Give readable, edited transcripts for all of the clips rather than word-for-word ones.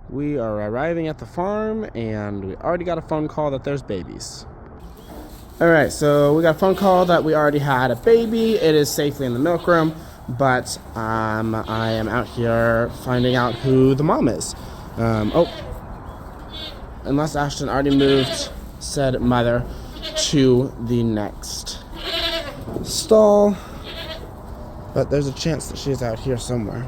We are arriving at the farm, and we already got a phone call that there's babies. All right, so we got a phone call that we already had a baby. It is safely in the milk room, but I am out here finding out who the mom is. Unless Ashton already moved said mother to the next stall, but there's a chance that she's out here somewhere.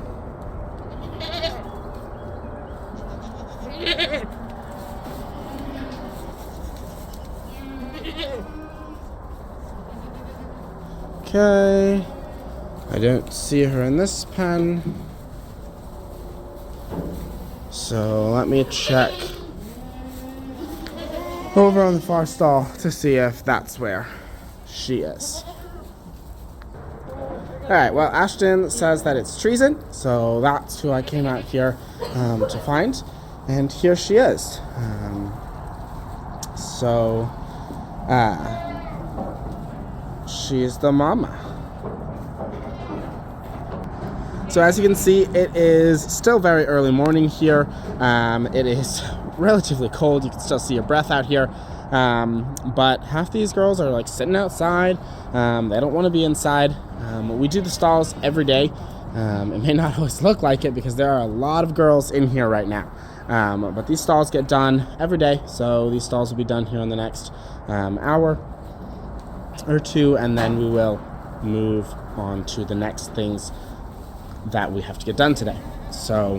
Okay, I don't see her in this pen, so let me check over on the far stall to see if that's where she is. Alright, well, Ashton says that it's treason, so that's who I came out here to find, and here she is. She's the mama. So as you can see, it is still very early morning here. It is relatively cold. You can still see your breath out here. But half these girls are like sitting outside. They don't want to be inside. We do the stalls every day. It may not always look like it because there are a lot of girls in here right now. But these stalls get done every day. So these stalls will be done here in the next hour or two, and then we will move on to the next things that we have to get done today. So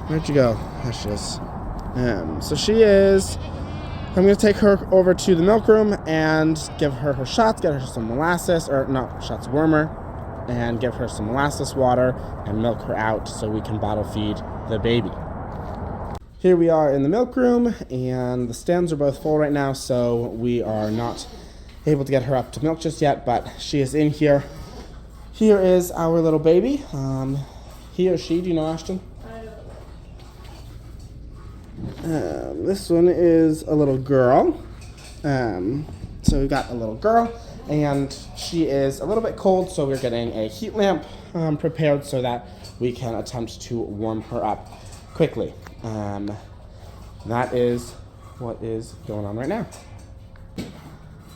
where'd you go? There she is. So she is, I'm going to take her over to the milk room and give her shots, get her some molasses, or not shots, warmer, and give her some molasses water and milk her out so we can bottle feed the baby. Here we are in the milk room, and the stands are both full right now, so we are not able to get her up to milk just yet, but she is in here. Here is our little baby. He or she, do you know, Ashton? This one is a little girl. So we've got a little girl, and she is a little bit cold, so we're getting a heat lamp prepared so that we can attempt to warm her up quickly. That is what is going on right now.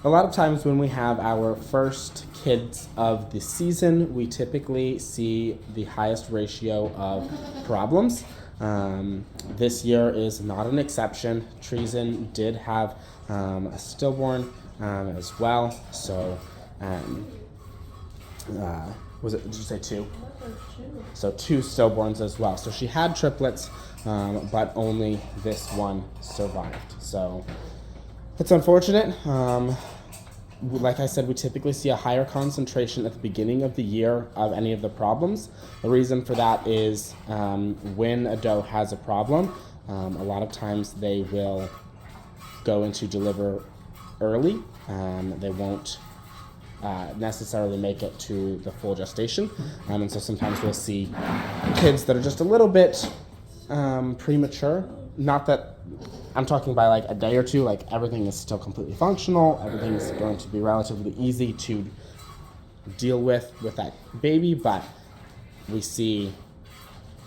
A lot of times when we have our first kids of the season, we typically see the highest ratio of problems. This year is not an exception. Treason did have a stillborn as well. So, did you say two? So 2 stillborns as well. So she had triplets, but only this one survived. So it's unfortunate. Like I said, we typically see a higher concentration at the beginning of the year of any of the problems. The reason for that is when a doe has a problem, a lot of times they will go into deliver early. They won't necessarily make it to the full gestation. And so sometimes we'll see kids that are just a little bit premature. Not that I'm talking by like a day or two, like everything is still completely functional. Everything is going to be relatively easy to deal with that baby, but we see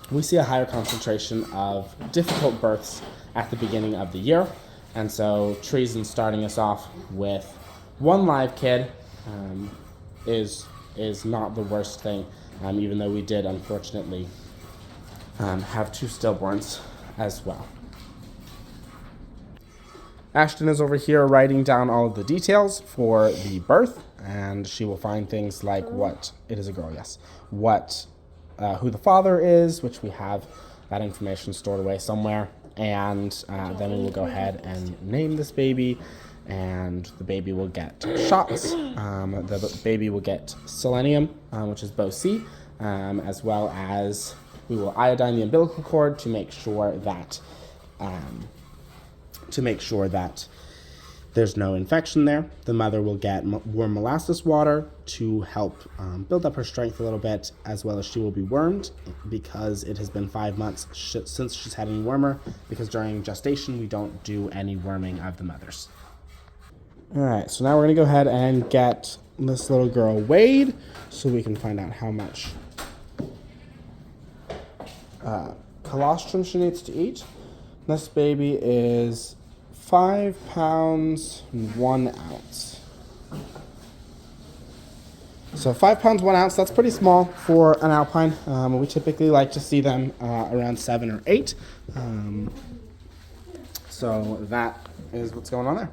a higher concentration of difficult births at the beginning of the year. And so treason starting us off with 1 live kid is not the worst thing, even though we did unfortunately have 2 stillborns as well. Ashton is over here writing down all of the details for the birth, and she will find things like it is a girl, yes, who the father is, which we have that information stored away somewhere, and then we will go ahead and name this baby, and the baby will get shots. The baby will get selenium, which is BOC, as well as we will iodine the umbilical cord to make sure that there's no infection there. The mother will get warm molasses water to help build up her strength a little bit, as well as she will be wormed because it has been 5 months since she's had any warmer, because during gestation we don't do any worming of the mothers. All right, so now we're gonna go ahead and get this little girl weighed so we can find out how much colostrum she needs to eat. This baby is 5 pounds and 1 ounce. So 5 pounds 1 ounce, that's pretty small for an Alpine. We typically like to see them around 7 or 8. So that is what's going on there.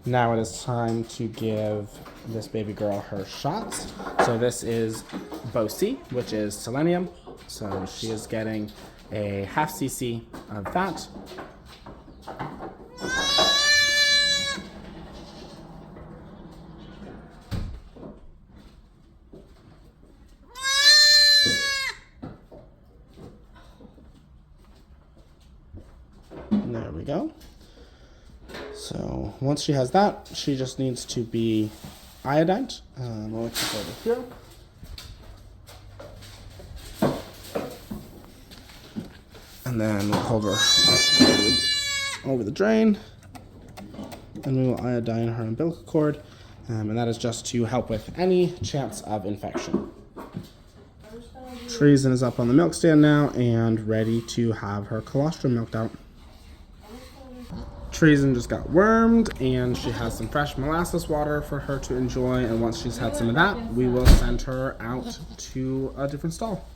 Now it is time to give this baby girl her shots. So this is Boc, which is selenium. So she is getting a half cc of that. And there we go. So once she has that, she just needs to be iodined. I'll put it over here. And then we'll hold her over the drain. And we will iodine her umbilical cord. And that is just to help with any chance of infection. Treason is up on the milk stand now and ready to have her colostrum milked out. Treason just got wormed, and she has some fresh molasses water for her to enjoy, and once she's had some of that, we will send her out to a different stall.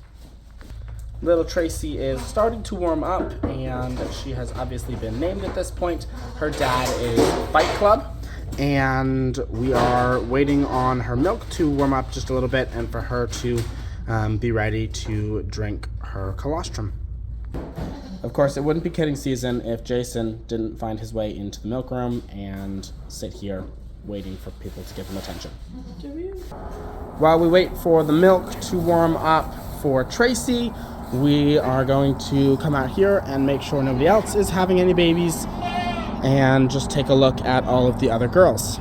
Little Tracy is starting to warm up, and she has obviously been named at this point. Her dad is Fight Club, and we are waiting on her milk to warm up just a little bit and for her to be ready to drink her colostrum. Of course, it wouldn't be kidding season if Jason didn't find his way into the milk room and sit here waiting for people to give him attention. While we wait for the milk to warm up for Tracy, we are going to come out here and make sure nobody else is having any babies and just take a look at all of the other girls.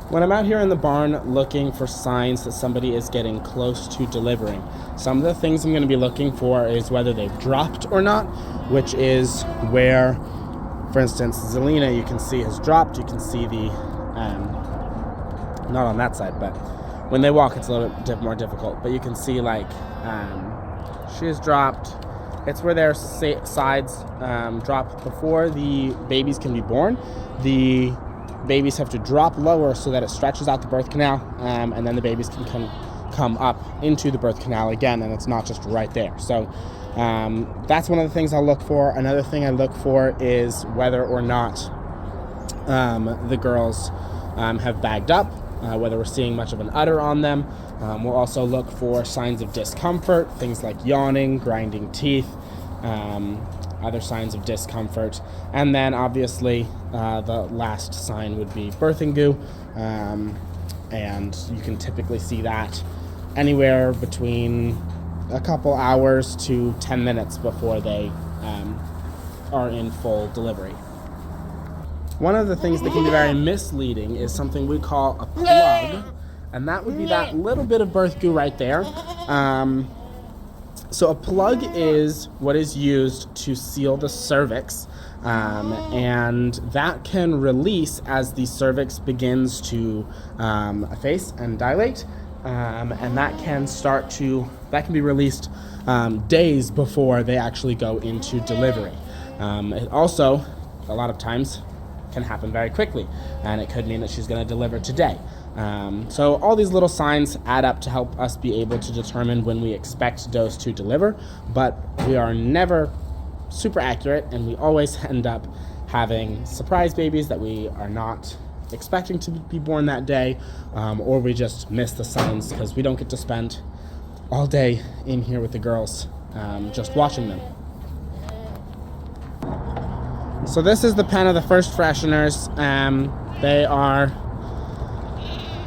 When I'm out here in the barn looking for signs that somebody is getting close to delivering, some of the things I'm going to be looking for is whether they've dropped or not, which is where, for instance, Zelina, you can see has dropped. You can see the, not on that side, but when they walk, it's a little bit more difficult. But you can see, like, she has dropped. It's where their sides drop before the babies can be born. The babies have to drop lower so that it stretches out the birth canal, and then the babies can come up into the birth canal again, and it's not just right there. So that's one of the things I'll look for. Another thing I look for is whether or not the girls have bagged up, whether we're seeing much of an udder on them. We'll also look for signs of discomfort, things like yawning, grinding teeth, other signs of discomfort. And then obviously the last sign would be birthing goo, and you can typically see that anywhere between a couple hours to 10 minutes before they are in full delivery. One of the things that can be very misleading is something we call a plug, and that would be that little bit of birth goo right there. So a plug is what is used to seal the cervix, and that can release as the cervix begins to efface and dilate, and that can be released days before they actually go into delivery. It also, a lot of times, can happen very quickly, and it could mean that she's going to deliver today. So all these little signs add up to help us be able to determine when we expect those to deliver, but we are never super accurate, and we always end up having surprise babies that we are not expecting to be born that day, or we just miss the signs because we don't get to spend all day in here with the girls just watching them. So this is the pen of the first fresheners. They are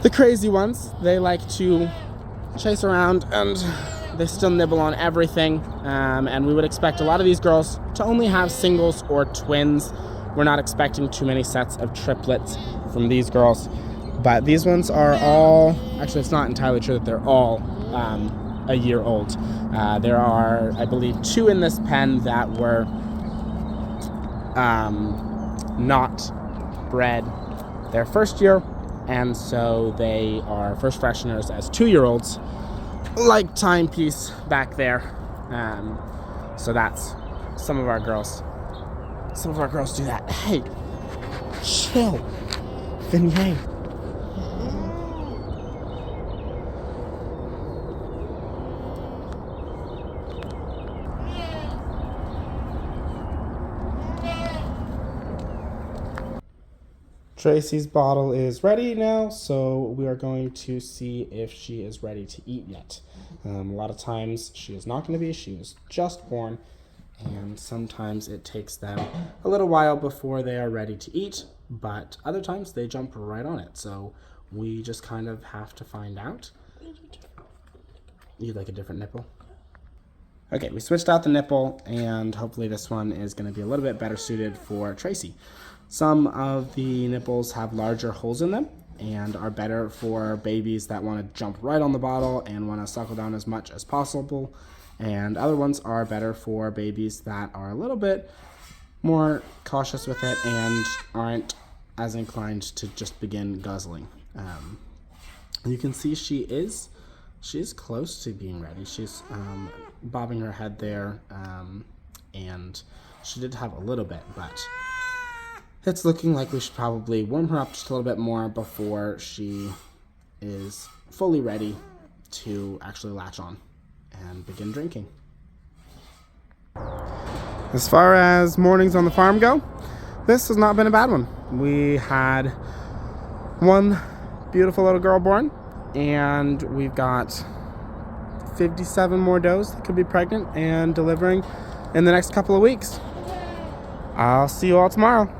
the crazy ones. They like to chase around and they still nibble on everything. And we would expect a lot of these girls to only have singles or twins. We're not expecting too many sets of triplets from these girls. But these ones are all, actually it's not entirely true that they're all a year old. There are, I believe, 2 in this pen that were not bred their first year, and so they are first fresheners as 2-year-olds, like Timepiece back there. So that's some of our girls. Some of our girls do that. Hey, chill, Vignette. Tracy's bottle is ready now, so we are going to see if she is ready to eat yet. A lot of times she is not going to be. She was just born, and sometimes it takes them a little while before they are ready to eat, but other times they jump right on it. So we just kind of have to find out. You'd like a different nipple? Okay, we switched out the nipple, and hopefully this one is going to be a little bit better suited for Tracy. Some of the nipples have larger holes in them and are better for babies that want to jump right on the bottle and want to suckle down as much as possible. And other ones are better for babies that are a little bit more cautious with it and aren't as inclined to just begin guzzling. You can see she is close to being ready. She's bobbing her head there, and she did have a little bit, but it's looking like we should probably warm her up just a little bit more before she is fully ready to actually latch on and begin drinking. As far as mornings on the farm go, this has not been a bad one. We had one beautiful little girl born, and we've got 57 more does that could be pregnant and delivering in the next couple of weeks. I'll see you all tomorrow.